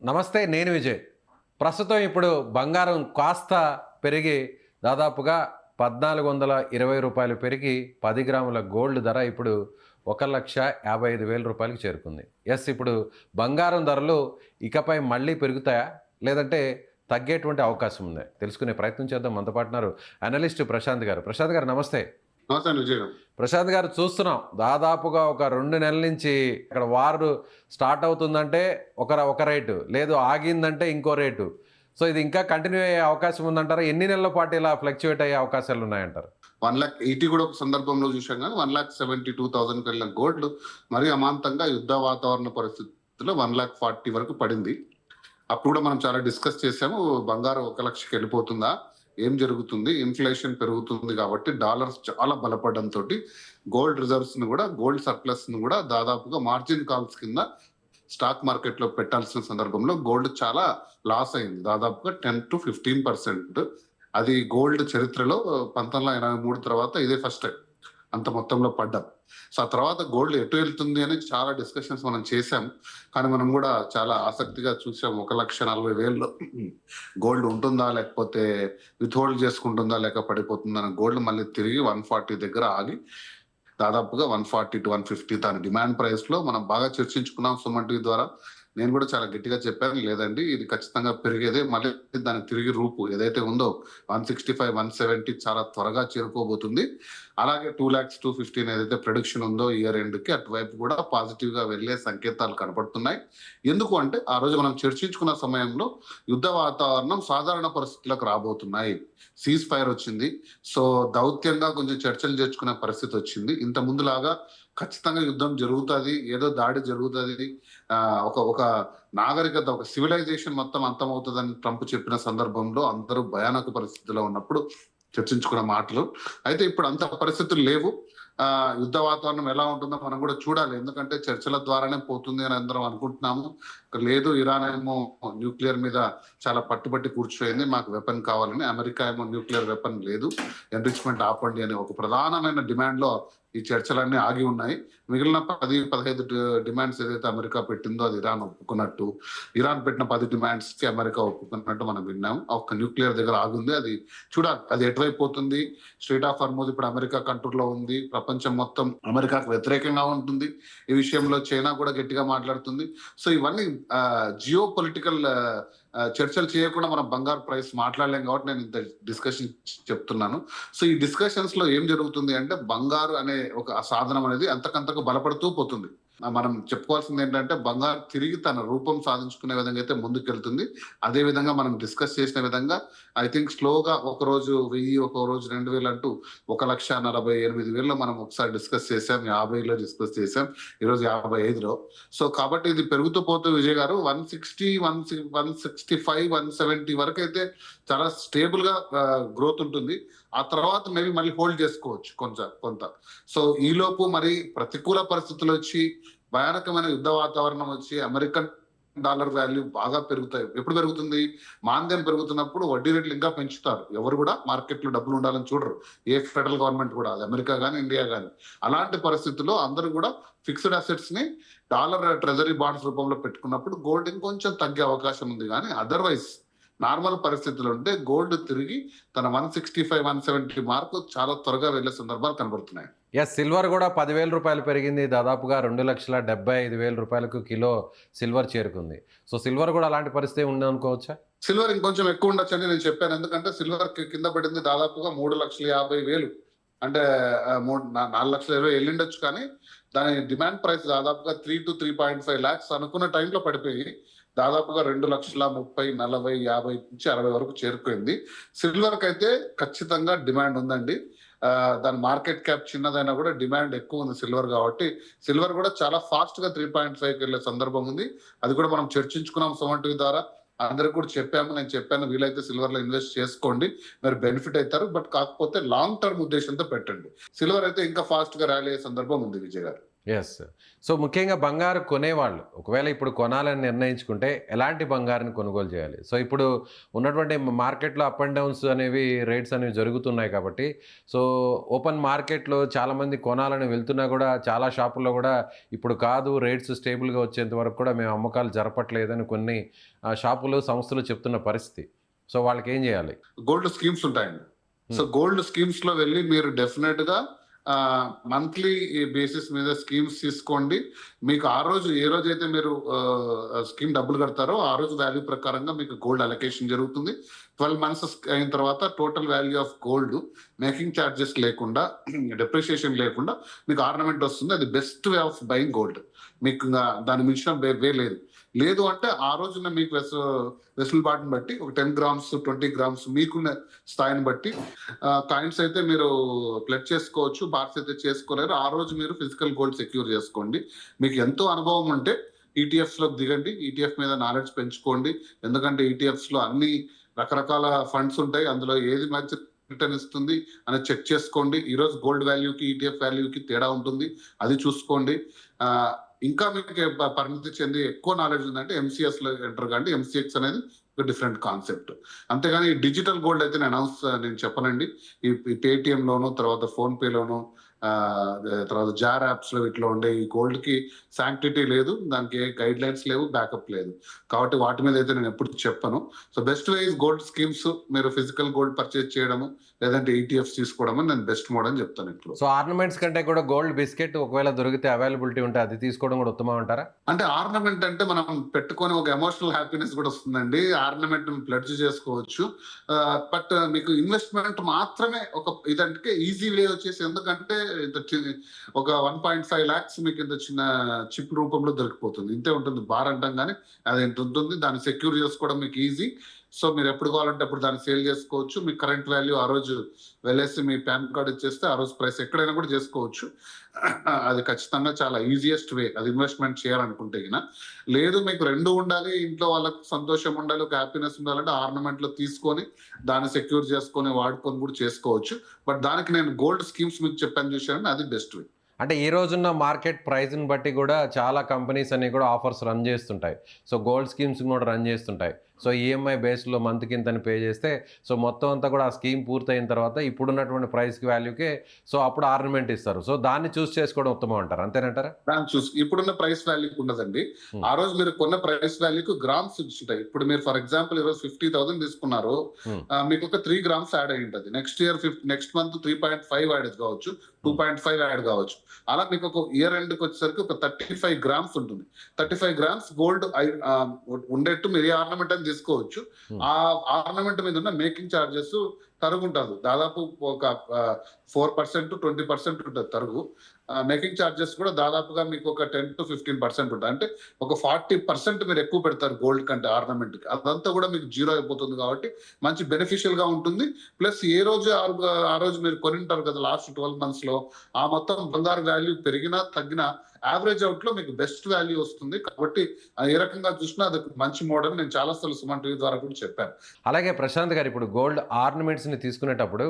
నమస్తే, నేను విజయ్. ప్రస్తుతం ఇప్పుడు బంగారం కాస్త పెరిగి దాదాపుగా రూ. 1,420 పెరిగి 10 గ్రాముల గోల్డ్ ధర ఇప్పుడు రూ. 1,55,000 చేరుకుంది. ఇప్పుడు బంగారం ధరలు ఇకపై మళ్ళీ పెరుగుతాయా? లేదంటే తగ్గేటువంటి అవకాశం ఉందా? తెలుసుకునే ప్రయత్నం చేద్దాం. మనతో పాటు ఉన్నారు అనలిస్ట్ ప్రశాంత్ గారు. ప్రశాంత్ గారు నమస్తే. నమస్తే విజయ్ గారు. ప్రశాంత్ గారు, చూస్తున్నాం దాదాపుగా ఒక 2 నెలల నుంచి ఇక్కడ వారు స్టార్ట్ అవుతుందంటే ఒక రేటు, లేదు ఆగిందంటే ఇంకో రేటు. సో ఇది ఇంకా కంటిన్యూ అయ్యే అవకాశం ఉందంటారా? ఎన్ని నెలల పాటు ఇలా ఫ్లక్చువేట్ అయ్యే అవకాశాలు ఉన్నాయంటారు? 1,80,000 కూడా ఒక సందర్భంలో చూసాం కానీ 1,72,000 వెళ్ళిన గోల్డ్ మరి అమాంతంగా యుద్ధ వాతావరణ పరిస్థితుల్లో 1,40,000 వరకు పడింది. అప్పుడు కూడా మనం చాలా డిస్కస్ చేసాము. బంగారం 1,00,000కి వెళ్ళిపోతుందా, ఏం జరుగుతుంది, ఇన్ఫ్లేషన్ పెరుగుతుంది కాబట్టి డాలర్స్ చాలా బలపడడంతో గోల్డ్ రిజర్వ్స్ ని కూడా, గోల్డ్ సర్ప్లస్ ని కూడా దాదాపుగా మార్జిన్ కాల్స్ కింద స్టాక్ మార్కెట్ లో పెట్టాల్సిన సందర్భంలో గోల్డ్ చాలా లాస్ అయింది. దాదాపుగా 10 to 15%. అది గోల్డ్ చరిత్రలో 1983 తర్వాత ఇదే ఫస్ట్ టైం అంత మొత్తంలో పడ్డాం. సో ఆ తర్వాత గోల్డ్ ఎటు వెళ్తుంది అని చాలా డిస్కషన్స్ మనం చేసాం. కానీ మనం కూడా చాలా ఆసక్తిగా చూసాం. 1,40,000 గోల్డ్ ఉంటుందా, లేకపోతే విత్హోల్డ్ చేసుకుంటుందా, లేక పడిపోతుందా అని. గోల్డ్ మళ్ళీ తిరిగి 140 దగ్గర ఆగి దాదాపుగా 140 to 150 దాని డిమాండ్ ప్రైస్ లో మనం బాగా చర్చించుకున్నాం సుమన్ టీవీ ద్వారా. నేను కూడా చాలా గట్టిగా చెప్పాను, లేదండి ఇది ఖచ్చితంగా పెరిగేదే, మళ్ళీ దానికి తిరిగి రూపు ఏదైతే ఉందో 165, 170 చాలా త్వరగా చేరుకోబోతుంది. అలాగే 2,00,215 ఏదైతే ప్రొడిక్షన్ ఉందో ఇయర్ ఎండ్ కి అటువైపు కూడా పాజిటివ్ గా వెళ్లే సంకేతాలు కనపడుతున్నాయి. ఎందుకు అంటే ఆ రోజు మనం చర్చించుకున్న సమయంలో యుద్ధ వాతావరణం సాధారణ పరిస్థితులకు రాబోతున్నాయి. సీజ్ ఫైర్ వచ్చింది. సో దౌత్యంగా కొంచెం చర్చలు చేర్చుకునే పరిస్థితి వచ్చింది. ఇంత ముందులాగా ఖచ్చితంగా యుద్ధం జరుగుతుంది, ఏదో దాడి జరుగుతుంది, ఒక నాగరికత, ఒక సివిలైజేషన్ మొత్తం అంతమవుతుందని ట్రంప్ చెప్పిన సందర్భంలో అందరూ భయానక పరిస్థితిలో ఉన్నప్పుడు చర్చించుకున్న మాటలు. అయితే ఇప్పుడు అంత పరిస్థితులు లేవు. యుద్ధ వాతావరణం ఎలా ఉంటుందో మనం కూడా చూడాలి. ఎందుకంటే చర్చల ద్వారానే పోతుంది అని అందరం అనుకుంటున్నాము. లేదు, ఇరాన్ ఏమో న్యూక్లియర్ మీద చాలా పట్టుబట్టి కూర్చోయింది, మాకు వెపన్ కావాలని. అమెరికా ఏమో న్యూక్లియర్ వెపన్ లేదు, ఎన్రిచ్మెంట్ ఆపండి అని ఒక ప్రధానమైన డిమాండ్ లో ఈ చర్చలన్నీ ఆగి ఉన్నాయి. మిగిలిన 10-15 డిమాండ్స్ ఏదైతే అమెరికా పెట్టిందో అది ఇరాన్ ఒప్పుకున్నట్టు, ఇరాన్ పెట్టిన 10 డిమాండ్స్ కి అమెరికా ఒప్పుకున్నట్టు మనం విన్నాము. ఒక న్యూక్లియర్ దగ్గర ఆగుంది. అది చూడాలి, అది ఎటువైపు పోతుంది. స్ట్రెయిట్ ఆఫ్ హార్మోజ్ ఇప్పుడు అమెరికా కంట్రోల్లో ఉంది. ప్రపంచం మొత్తం అమెరికాకు వ్యతిరేకంగా ఉంటుంది. ఈ విషయంలో చైనా కూడా గట్టిగా మాట్లాడుతుంది. సో ఇవన్నీ జియో పొలిటికల్ చర్చలు చేయకుండా మనం బంగారు ప్రైస్ మాట్లాడలేం కాబట్టి నేను ఇంత డిస్కషన్ చెప్తున్నాను. సో ఈ డిస్కషన్స్ లో ఏం జరుగుతుంది అంటే బంగారు అనే ఒక సాధనం అనేది అంతకంతకు బలపడుతూ పోతుంది. మనం చెప్పుకోవాల్సింది ఏంటంటే బంగారు తిరిగి తన రూపం సాధించుకునే విధంగా అయితే ముందుకెళ్తుంది. అదే విధంగా మనం డిస్కస్ చేసిన విధంగా ఐ థింక్ స్లోగా ఒక రోజు 1000, ఒక రోజు 2000 అంటూ 1,48,000 మనం ఒకసారి డిస్కస్ చేసాం, 50లో డిస్కస్ చేసాం, ఈరోజు 55లో. సో కాబట్టి ఇది పెరుగుతూ పోతూ విజయ్ గారు 160, 165, 170 వరకు అయితే చాలా స్టేబుల్ గా గ్రోత్ ఉంటుంది. ఆ తర్వాత మేబీ మళ్ళీ హోల్డ్ చేసుకోవచ్చు కొంత. సో ఈ లోపు మరి ప్రతికూల పరిస్థితులు వచ్చి, భయానకమైన యుద్ధ వాతావరణం వచ్చి అమెరికన్ డాలర్ వాల్యూ బాగా పెరుగుతాయి. ఎప్పుడు పెరుగుతుంది? మాంద్యం పెరుగుతున్నప్పుడు వడ్డీ రేట్లు ఇంకా పెంచుతారు. ఎవరు కూడా మార్కెట్ లో డబ్బులు ఉండాలని చూడరు, ఏ ఫెడరల్ గవర్నమెంట్ కూడా, అది అమెరికా కానీ ఇండియా కానీ. అలాంటి పరిస్థితుల్లో అందరూ కూడా ఫిక్స్డ్ అసెట్స్ ని డాలర్ ట్రెజరీ బాండ్స్ రూపంలో పెట్టుకున్నప్పుడు గోల్డ్ ఇంకొంచెం తగ్గే అవకాశం ఉంది. కానీ అదర్వైజ్ నార్మల్ పరిస్థితులు ఉంటే గోల్డ్ తిరిగి తన 165, 170 మార్కు చాలా త్వరగా వెళ్లే సందర్భాలు కనబడుతున్నాయి. సిల్వర్ కూడా రూ. 10,000 పెరిగింది. దాదాపుగా 2,75,000 కిలో సిల్వర్ చేరుకుంది. సో సిల్వర్ కూడా అలాంటి పరిస్థితి ఉందనుకోవచ్చా? సిల్వర్ ఇంకొంచెం ఎక్కువ ఉండొచ్చు అని నేను చెప్పాను. ఎందుకంటే సిల్వర్ కింద పడింది దాదాపుగా 3,50,000, అంటే 4,20,000 వెళ్ళిండొచ్చు. కానీ దాని డిమాండ్ ప్రైస్ దాదాపుగా 3 to 3.5 lakhs అనుకున్న టైంలో పడిపోయి దాదాపుగా 2,30,000, 40, 50 నుంచి 60 వరకు చేరుకుంది. సిల్వర్ కి అయితే ఖచ్చితంగా డిమాండ్ ఉందండి. దాని మార్కెట్ క్యాప్ చిన్నదైనా కూడా డిమాండ్ ఎక్కువ ఉంది సిల్వర్ కాబట్టి సిల్వర్ కూడా చాలా ఫాస్ట్ గా 3.5కి వెళ్ళే సందర్భం ఉంది. అది కూడా మనం చర్చించుకున్నాం సుమన్ టీవీ ద్వారా. అందరికి కూడా చెప్పాము, నేను చెప్పాను, వీలైతే సిల్వర్ లో ఇన్వెస్ట్ చేసుకోండి, మీరు బెనిఫిట్ అవుతారు. బట్ కాకపోతే లాంగ్ టర్మ్ ఉద్దేశంతో పెట్టండి. సిల్వర్ అయితే ఇంకా ఫాస్ట్ గా ర్యాలీ అయ్యే సందర్భం ఉంది విజయ్ గారు. యెస్. సో, ముఖ్యంగా బంగారు కొనేవాళ్ళు ఒకవేళ ఇప్పుడు కొనాలని నిర్ణయించుకుంటే ఎలాంటి బంగారాన్ని కొనుగోలు చేయాలి? సో, ఇప్పుడు ఉన్నటువంటి మార్కెట్‌లో అప్ అండ్ డౌన్స్ అనేవి రేట్స్ అనేవి జరుగుతున్నాయి కాబట్టి, సో, ఓపెన్ మార్కెట్‌లో చాలామంది కొనాలని వెళ్తున్నా గూడా చాలా షాపుల్లో గూడా ఇప్పుడు కాదు రేట్స్ స్టేబుల్‌గా వచ్చేంత వరకు కూడా మేము అమ్మకాలు జరపట్లేదని కొన్ని షాపులు, సంస్థలు చెప్తున్న పరిస్థితి. సో, వాళ్ళకేం జేయాలి? గోల్డ్ స్కీమ్స్ ఉంటాయండి. సో హ్మ్. గోల్డ్ స్కీమ్స్ లో వెళ్ళి మీరు డెఫినెట్ గా మంత్లీ బేసిస్ మీద స్కీమ్స్ తీసుకోండి. మీకు ఆ రోజు ఏ రోజైతే మీరు స్కీమ్ డబ్బులు కడతారో ఆ రోజు వాల్యూ ప్రకారంగా మీకు గోల్డ్ అలొకేషన్ జరుగుతుంది. 12 మంత్స్ అయిన తర్వాత total value of gold making charges లేకుండా డెప్రిషియేషన్ లేకుండా మీకు ఆర్నమెంట్ వస్తుంది. అది best way of buying gold. మీకు దాని మించిన వే లేదు. లేదు అంటే ఆ రోజున మీకు వెసులుబాటుని బట్టి ఒక 10 గ్రామ్స్ 20 గ్రామ్స్ మీకున్న స్థాయిని బట్టి కాయిన్స్ అయితే మీరు ప్లెడ్ చేసుకోవచ్చు. బార్స్ అయితే చేసుకోలేరు. ఆ రోజు మీరు ఫిజికల్ గోల్డ్ సెక్యూర్ చేసుకోండి. మీకు ఎంతో అనుభవం ఉంటే ఈటీఎఫ్స్ లోకి దిగండి. ఈటీఎఫ్ మీద నాలెడ్జ్ పెంచుకోండి. ఎందుకంటే ఈటీఎఫ్స్ లో అన్ని రకరకాల ఫండ్స్ ఉంటాయి. అందులో ఏది మంచి రిటర్న్ ఇస్తుంది అని చెక్ చేసుకోండి. ఈ రోజు గోల్డ్ వాల్యూకి ఈటీఎఫ్ వాల్యూకి తేడా ఉంటుంది. అది చూసుకోండి. ఇంకా మీకు పరిణితి చెంది ఎక్కువ నాలెడ్జ్ ఉందంటే ఎంసీఎస్ లో ఎంటర్ కండి. ఎంసీఎక్స్ అనేది ఒక డిఫరెంట్ కాన్సెప్ట్. అంతేగాని డిజిటల్ గోల్డ్ అయితే నేను చెప్పనండి. ఈ పేటిఎం లోను, తర్వాత ఫోన్ పే లోను, తర్వాత జార్ యాప్స్ లో వీటిలో ఉండే ఈ గోల్డ్ కి శాంక్టిటీ లేదు. దానికి ఏ గైడ్ లైన్స్ లేవు, బ్యాకప్ లేదు. కాబట్టి వాటి మీద అయితే నేను ఎప్పుడు చెప్పను. So best way is gold schemes. మీరు ఫిజికల్ గోల్డ్ పర్చేజ్ చేయడము, లేదంటే ఈటీఎఫ్స్ తీసుకోవడం నేను బెస్ట్ మోడ్ అని చెప్తాను ఇప్పుడు. సో, ఆర్నమెంట్స్ కంటే కూడా గోల్డ్ బిస్కెట్ ఒకవేళ దొరికితే అవైలబిలిటీ ఉంటే అది తీసుకోవడం కూడా ఉత్తమం అంటారా? అంటే ఆర్నమెంట్ అంటే మనం పెట్టుకొని ఒక ఎమోషనల్ హ్యాపీనెస్ కూడా వస్తుందండి. ఆర్నమెంట్ ప్లెడ్జ్ చేసుకోవచ్చు. బట్ మీకు ఇన్వెస్ట్మెంట్ మాత్రమే ఒక ఇదంటే ఈజీ వే వచ్చేసి, ఎందుకంటే ఒక 1.5 lakhs మీకు ఇంత చిన్న చిప్ రూపంలో దొరికిపోతుంది. ఇంతే ఉంటుంది. బార్ అంటాం కానీ అది ఇంత ఉంటుంది. దాన్ని సెక్యూర్ చేసుకోవడం మీకు ఈజీ. సో మీరు ఎప్పుడు కావాలంటే అప్పుడు దాన్ని సేల్ చేసుకోవచ్చు. మీ కరెంట్ వాల్యూ ఆ రోజు వెళ్ళేసి మీ పాన్ కార్డ్ ఇచ్చేస్తే ఆ రోజు ప్రైస్ ఎక్కడైనా కూడా చేసుకోవచ్చు. అది ఖచ్చితంగా చాలా ఈజియెస్ట్ వే అది ఇన్వెస్ట్మెంట్ చేయాలనుకుంటే గిన. లేదు మీకు రెండు ఉండాలి, ఇంట్లో వాళ్ళకు సంతోషం ఉండాలి, ఒక హ్యాపీనెస్ ఉండాలంటే ఆర్నమెంట్ లో తీసుకొని దాన్ని సెక్యూర్ చేసుకొని వాడుకొని కూడా చేసుకోవచ్చు. బట్ దానికి నేను గోల్డ్ స్కీమ్స్ మీకు చెప్పాను చూసాను, అది బెస్ట్ వే. అంటే ఈ రోజున్న మార్కెట్ ప్రైస్‌ని బట్టి గూడా చాలా కంపెనీస్ అన్ని కూడా ఆఫర్స్ రన్ చేస్తుంటాయి. సో, గోల్డ్ స్కీమ్స్ కూడా రన్ చేస్తుంటాయి. సో, ఈఎంఐ బేస్‌లో మంత్‌కి ఇంతని పే చేస్తే, సో, మొత్తం అంతా కూడా ఆ స్కీమ్ పూర్తయిన తర్వాత ఇప్పుడున్నటువంటి ప్రైస్‌కి వాల్యూకే సో, అప్పుడు ఆర్నమెంట్ ఇస్తారు. సో, దాన్ని చూస్ చేసుకోవడం ఉత్తమం అంటారు. అంతేనంటారా? దాన్ని చూసి ఇప్పుడున్న ప్రైస్ వాల్యూకి ఉండదండి. హ్మ్. ఆ రోజు మీరు కొన్న ప్రైస్ వాల్యూకి గ్రామ్స్ ఉంటాయి. ఇప్పుడు మీరు ఫర్ ఎగ్జాంపుల్ ఈరోజు 50,000 తీసుకున్నారు. హ్మ్. మీకు ఒక 3 గ్రామ్స్ యాడ్ అయి ఉంటుంది. నెక్స్ట్ మంత్ 3.5 యాడ్ కావచ్చు, 2.5 యాడ్ కావచ్చు. అలా మీకు ఒక ఇయర్ ఎండ్కి వచ్చేసరికి ఒక 35 గ్రామ్స్ ఉంటుంది. 35 గ్రామ్స్ గోల్డ్ ఉండేట్టు మీరు ఏ ఆర్నమెంట్ అని తీసుకోవచ్చు. హ్మ్. ఆ ఆర్నమెంట్ మీద ఉన్న మేకింగ్ ఛార్జెస్ తరుగుంటుంది. దాదాపు ఒక 4% 20% ఉంటుంది తరుగు. మేకింగ్ ఛార్జెస్ కూడా దాదాపుగా మీకు ఒక 10 to 15% ఉంటుంది. అంటే ఒక 40% మీరు ఎక్కువ పెడతారు గోల్డ్ కంటే ఆర్నమెంట్ కి. అదంతా కూడా మీకు జీరో అయిపోతుంది కాబట్టి మంచి బెనిఫిషియల్ గా ఉంటుంది. ప్లస్ ఏ రోజు ఆ రోజు మీరు కొనింటారు కదా లాస్ట్ 12 months లో, ఆ మొత్తం బంగారు వాల్యూ పెరిగినా తగ్గినా యావరేజ్ అవుట్ లో మీకు బెస్ట్ వాల్యూ వస్తుంది. కాబట్టి ఏ రకంగా చూసినా అది మంచి మోడల్. నేను చాలా సార్లు సుమన్ టీవీ ద్వారా కూడా చెప్పాను. అలాగే ప్రశాంత్ గారు ఇప్పుడు గోల్డ్ ఆర్నమెంట్స్‌ని తీసుకునేటప్పుడు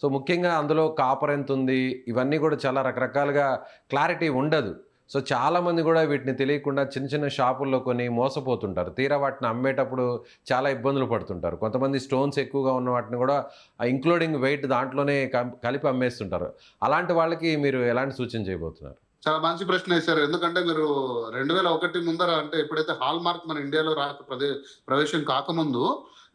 సో, ముఖ్యంగా అందులో కాపర్ ఎంతుంది, ఇవన్నీ కూడా చాలా రకరకాలుగా క్లారిటీ ఉండదు. సో, చాలామంది కూడా వీటిని తెలియకుండా చిన్న చిన్న షాపుల్లో కొని మోసపోతుంటారు. తీరా వాటిని అమ్మేటప్పుడు చాలా ఇబ్బందులు పడుతుంటారు. కొంతమంది స్టోన్స్ ఎక్కువగా ఉన్న వాటిని కూడా ఇంక్లూడింగ్ వెయిట్ దాంట్లోనే కలిపి అమ్మేస్తుంటారు. అలాంటి వాళ్ళకి మీరు ఎలాంటి సూచన చేయబోతున్నారు? చాలా మంచి ప్రశ్న వేశారు. ఎందుకంటే మీరు 2001 ముందర, అంటే ఎప్పుడైతే హాల్ మార్క్ మన ఇండియాలో ప్రవేశం కాకముందు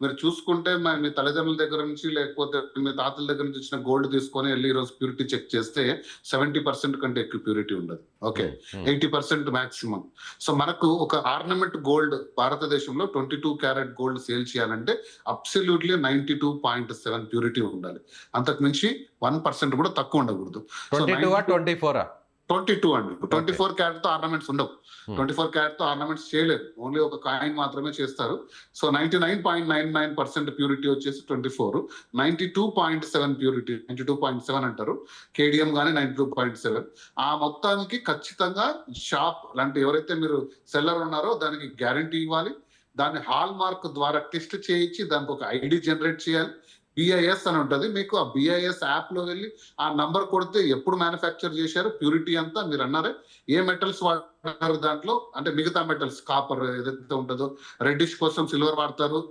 మీరు చూసుకుంటే మీ తల్లిదండ్రుల దగ్గర నుంచి లేకపోతే మీ తాతల దగ్గర నుంచి ఇచ్చిన గోల్డ్ తీసుకొని వెళ్ళి ఈరోజు ప్యూరిటీ చెక్ చేస్తే 70% కంటే ఎక్కువ ప్యూరిటీ ఉండదు. Okay, 80% maximum. సో మనకు ఒక ఆర్నమెంట్ గోల్డ్ భారతదేశంలో 22 క్యారెట్ గోల్డ్ సేల్ చేయాలంటే అబ్సల్యూట్లీ 92.7 ప్యూరిటీ ఉండాలి. అంతకు మించి 1% కూడా తక్కువ ఉండకూడదు. 22ఆ? 24ఆ? 22 అండి. 24 క్యారెట్ తో ఆర్నమెంట్స్ ఉండవు. 24 క్యారెట్ తో ఆర్నమెంట్స్ చేయలేదు. ఓన్లీ ఒక కాయిన్ మాత్రమే చేస్తారు. సో 99.99% ప్యూరిటీ వచ్చేసి 24, 92.7 ప్యూరిటీ 92.7 అంటారు. కేడిఎం గానీ 92.7. ఆ మొత్తానికి ఖచ్చితంగా షాప్ లాంటి ఎవరైతే మీరు సెల్లర్ ఉన్నారో దానికి గ్యారంటీ ఇవ్వాలి. దాన్ని హాల్ మార్క్ ద్వారా టెస్ట్ చేయించి దానికి ఒక ఐడి జనరేట్ చేయాలి. బిఐఎస్ అని ఉంటుంది. మీకు ఆ బిఐఎస్ యాప్ లో వెళ్ళి ఆ నంబర్ కొడితే ఎప్పుడు మ్యానుఫ్యాక్చర్ చేశారు, ప్యూరిటీ అంతా మీరు అన్నారే, ఏ మెటల్స్ వాడతారు దాంట్లో, అంటే మిగతా మెటల్స్ కాపర్ ఏదైతే ఉంటుందో, రెడ్డిష్ కోసం సిల్వర్ వాడతారు,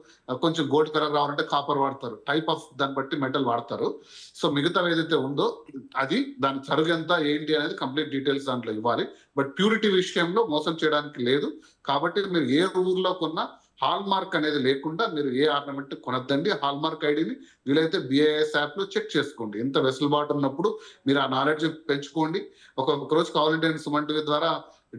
కొంచెం గోల్డ్ కలర్ రావాలంటే కాపర్ వాడతారు, టైప్ ఆఫ్ దాన్ని బట్టి మెటల్ వాడతారు. సో మిగతా ఏదైతే ఉందో అది దాని సరుగు ఎంత ఏంటి అనేది కంప్లీట్ డీటెయిల్స్ దాంట్లో ఇవ్వాలి. బట్ ప్యూరిటీ విషయంలో మోసం చేయడానికి లేదు. కాబట్టి మీరు ఏ ఊర్లో కొన్నా హాల్ మార్క్ అనేది లేకుండా మీరు ఏ ఆర్నమెంట్ కొనద్దండి. హాల్ మార్క్ ఐడిని వీలైతే బిఐఎస్ యాప్ లో చెక్ చేసుకోండి. ఎంత వెసులుబాటు ఉన్నప్పుడు మీరు ఆ నాలెడ్జ్ పెంచుకోండి. ఒక్కొక్క రోజు కావాలంటే సుమన్ టీవీ ద్వారా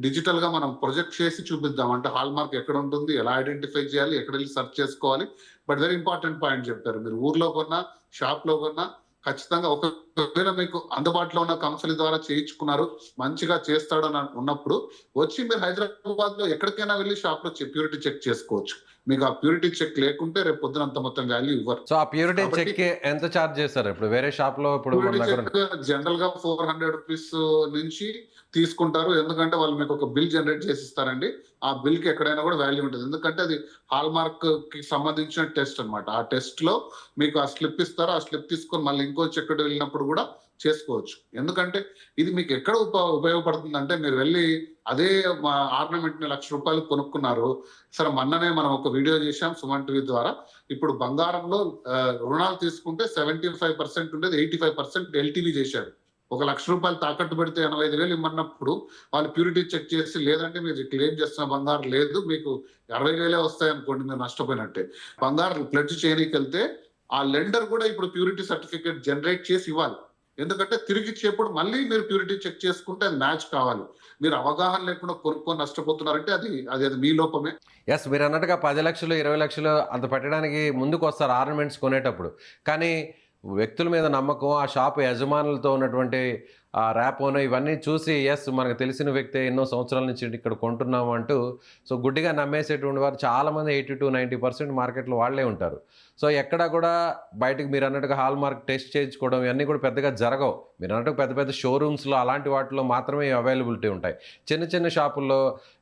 డిజిటల్ గా మనం ప్రొజెక్ట్ చేసి చూపిద్దాం. అంటే హాల్ మార్క్ ఎక్కడ ఉంటుంది, ఎలా ఐడెంటిఫై చేయాలి, ఎక్కడ వెళ్ళి సెర్చ్ చేసుకోవాలి. బట్ వెరీ ఇంపార్టెంట్ పాయింట్ చెప్పారు. మీరు ఊర్లో కొన్నా, షాప్ లో కొన్నా ఖచ్చితంగా ఒకవేళ మీకు అందుబాటులో ఉన్న కంపెనీ ద్వారా చేయించుకున్నారు, మంచిగా చేస్తాడని ఉన్నప్పుడు వచ్చి మీరు హైదరాబాద్ లో ఎక్కడికైనా వెళ్ళి షాప్ లో ప్యూరిటీ చెక్ చేసుకోవచ్చు. మీకు ఆ ప్యూరిటీ చెక్ లేకుంటే రేపు పొద్దున అంత మొత్తం వాల్యూ ఇవ్వరు. సో ఆ ప్యూరిటీ కాబట్టి చెక్ ఎంత ఛార్జ్ చేస్తారు ఇప్పుడు వేరే షాప్ లో? ఇప్పుడు మన ప్యూరిటీ దగ్గర చెక్ జనరల్ గా 400 రూపీస్ నుంచి తీసుకుంటారు. ఎందుకంటే వాళ్ళు మీకు ఒక బిల్ జనరేట్ చేసి ఇస్తారండి. ఆ బిల్ కి ఎక్కడైనా కూడా వాల్యూ ఉంటుంది. ఎందుకంటే అది హాల్ మార్క్ కి సంబంధించిన టెస్ట్ అన్నమాట. ఆ టెస్ట్ లో మీకు ఆ స్లిప్ ఇస్తారు. ఆ స్లిప్ తీసుకొని మళ్ళీ ఇంకో చెక్ వెళ్ళినప్పుడు కూడా చేసుకోవచ్చు. ఎందుకంటే ఇది మీకు ఎక్కడ ఉపయోగపడుతుంది అంటే, మీరు వెళ్ళి అదే ఆర్నమెంట్ ని ₹1,00,000 కొనుక్కున్నారు. సరే, మొన్ననే మనం ఒక వీడియో చేశాం సుమన్ టీవీ ద్వారా. ఇప్పుడు బంగారంలో రుణాలు తీసుకుంటే 75% ఉండేది 85% ఎల్టీవీ చేశారు. ఒక ₹1,00,000 తాకట్టు పెడితే 85,000 ఇమ్మన్నప్పుడు వాళ్ళు ప్యూరిటీ చెక్ చేసి, లేదంటే మీరు క్లెయిమ్ చేస్తున్న బంగారం లేదు, మీకు 60,000 వస్తాయి అనుకోండి, మీరు నష్టపోయినట్టే. బంగారం ప్లెడ్జ్ చేయడానికి వెళ్తే ఆ లెండర్ కూడా ఇప్పుడు ప్యూరిటీ సర్టిఫికేట్ జనరేట్ చేసి ఇవ్వాలి. ఎందుకంటే తిరిగి ఇచ్చేప్పుడు మళ్ళీ మీరు ప్యూరిటీ చెక్ చేసుకుంటే అది మ్యాచ్ కావాలి. మీరు అవగాహన లేకుండా కొనుక్కొని నష్టపోతున్నారంటే అది అది అది మీ లోపమే. ఎస్, మీరు అన్నట్టుగా 10 లక్షలు 20 లక్షలు అంత పెట్టడానికి ముందుకు వస్తారు ఆర్నమెంట్స్ కొనేటప్పుడు. కానీ వ్యక్తుల మీద నమ్మకం, ఆ షాపు యజమానులతో ఉన్నటువంటి ఆ ర్యాపోనో ఇవన్నీ చూసి ఎస్ మనకు తెలిసిన వ్యక్తే ఎన్నో సంవత్సరాల నుంచి ఇక్కడ కొంటున్నాము అంటూ సో గుడ్డిగా నమ్మేసేటువంటి వారు చాలామంది 80-90% మార్కెట్లో వాళ్ళే ఉంటారు. సో ఎక్కడ కూడా బయటకు మీరు అన్నట్టుగా హాల్ మార్క్ టెస్ట్ చేయించుకోవడం ఇవన్నీ కూడా పెద్దగా జరగవు. మీరు అన్నట్టు పెద్ద పెద్ద షోరూమ్స్లో అలాంటి వాటిలో మాత్రమే అవైలబిలిటీ ఉంటాయి. చిన్న చిన్న షాపుల్లో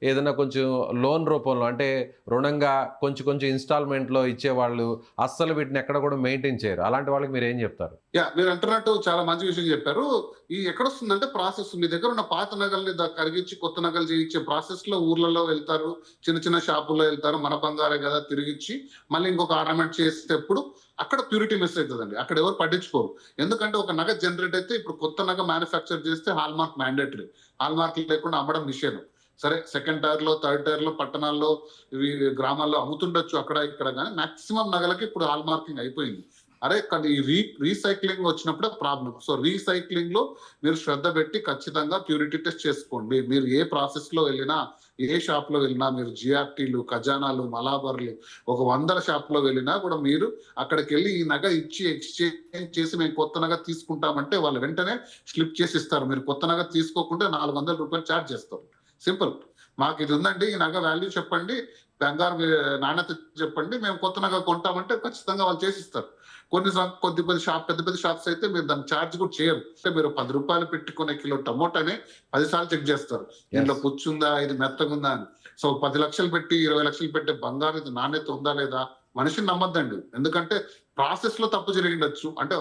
ఏదైనా కొంచెం లోన్ రూపంలో, అంటే రుణంగా కొంచెం కొంచెం ఇన్స్టాల్మెంట్లో ఇచ్చేవాళ్ళు అస్సలు వీటిని ఎక్కడ కూడా మెయింటైన్ చేయరు. అలాంటి వాళ్ళకి మీరు ఏం చెప్తారు? మీరు అంటున్నట్టు చాలా మంచి విషయం చెప్పారు. ఈ ఎక్కడొస్తుందంటే ప్రాసెస్, మీ దగ్గర ఉన్న పాత నగల్ని కరిగించి కొత్త నగలు చేయించే ప్రాసెస్ లో ఊర్లలో వెళ్తారు, చిన్న చిన్న షాపుల్లో వెళ్తారు, మన బంగారే కదా తిరిగిచ్చి మళ్ళీ ఇంకొక ఆర్నమెంట్ చేసేటప్పుడు అక్కడ ప్యూరిటీ మిస్ అవుతుందండి. అక్కడ ఎవరు పట్టించుకోరు. ఎందుకంటే ఒక నగ జనరేట్ అయితే ఇప్పుడు కొత్త నగ మ్యానుఫ్యాక్చర్ చేస్తే hall mark mandatory. Hall mark లేకుండా అమ్మడం నిషేధం. సరే, సెకండ్ టైర్ లో, థర్డ్ టైర్ లో, పట్టణాల్లో, ఇవి గ్రామాల్లో అమ్ముతుండొచ్చు అక్కడ ఇక్కడ, కానీ మాక్సిమం నగలకి ఇప్పుడు హాల్ మార్కింగ్ అయిపోయింది. అరే, కానీ ఈ రీసైక్లింగ్ వచ్చినప్పుడే ప్రాబ్లం. సో రీసైక్లింగ్ లో మీరు శ్రద్ధ పెట్టి ఖచ్చితంగా ప్యూరిటీ టెస్ట్ చేసుకోండి. మీరు ఏ ప్రాసెస్ లో వెళ్ళినా, ఏ షాప్ లో వెళ్ళినా, మీరు జిఆర్టీలు, ఖజానాలు, మలాబర్లు ఒక 100 షాప్ లో వెళ్ళినా కూడా మీరు అక్కడికి వెళ్ళి ఈ నగ ఇచ్చి ఎక్స్చేంజ్ చేసి మేము కొత్త నగ తీసుకుంటామంటే వాళ్ళు వెంటనే స్లిప్ చేసి ఇస్తారు. మీరు కొత్త నగ తీసుకోకుంటే ₹400 ఛార్జ్ చేస్తారు. సింపుల్. మాకు ఇది ఉందండి, ఈ నగ వాల్యూ చెప్పండి, బంగారు నాణ్యత చెప్పండి, మేము కొత్త నగ కొంటామంటే ఖచ్చితంగా వాళ్ళు చేసిస్తారు. కొద్ది పెద్ద పెద్ద షాప్స్ అయితే మీరు దాన్ని ఛార్జ్ కూడా చేయరు. అంటే మీరు ₹10 పెట్టుకునే కిలో టమోటానే 10 సార్లు చెక్ చేస్తారు. దీంట్లో పుచ్చుందా, ఇది మెత్తగుందా అని. సో 10 లక్షలు పెట్టి 20 లక్షలు పెట్టే బంగారు ఇది నాణ్యత ఉందా లేదా, మనిషిని నమ్మద్దండి. ఎందుకంటే ప్రాసెస్ లో తప్పు జరిగిండొచ్చు, అంటే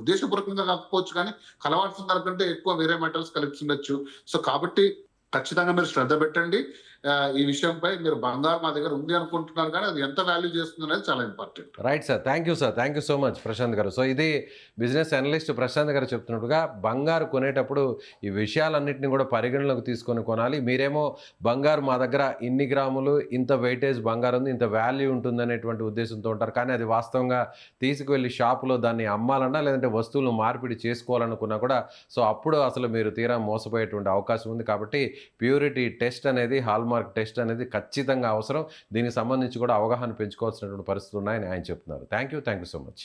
ఉద్దేశపూర్వకంగా కాకపోవచ్చు, కానీ కలవాల్సిన దానికంటే ఎక్కువ వేరే మెటల్స్ కలిపి ఉండొచ్చు. సో కాబట్టి ఖచ్చితంగా మీరు శ్రద్ధ పెట్టండి. ఈ విషయంపై మీరు బంగారం మా దగ్గర ఉంది అనుకుంటున్నారు, కానీ అది ఎంత వాల్యూ చేస్తుంది అనేది చాలా important. Right sir, thank you sir, thank you so much Prashanth garu. So ఇది బిజినెస్ అనలిస్ట్ ప్రశాంత్ గారు చెప్తున్నట్టుగా బంగారు కొనేటప్పుడు ఈ విషయాలన్నింటినీ కూడా పరిగణలోకి తీసుకొని కొనాలి. మీరేమో బంగారు మా దగ్గర ఇన్ని గ్రాములు, ఇంత వెయిటేజ్ బంగారు ఉంది, ఇంత వాల్యూ ఉంటుంది అనేటువంటి ఉద్దేశంతో ఉంటారు. కానీ అది వాస్తవంగా తీసుకువెళ్ళి షాపులో దాన్ని అమ్మాలన్నా లేదంటే వస్తువులు మార్పిడి చేసుకోవాలనుకున్నా కూడా సో అప్పుడు అసలు మీరు తీరా మోసపోయేటువంటి అవకాశం ఉంది. కాబట్టి ప్యూరిటీ టెస్ట్ అనేది, హాల్ మార్క్ టెస్ట్ అనేది ఖచ్చితంగా అవసరం. దీనికి సంబంధించి కూడా అవగాహన పెంచుకోవాల్సినటువంటి పరిస్థితులు ఉన్నాయని ఆయన చెప్తున్నారు. Thank you so much.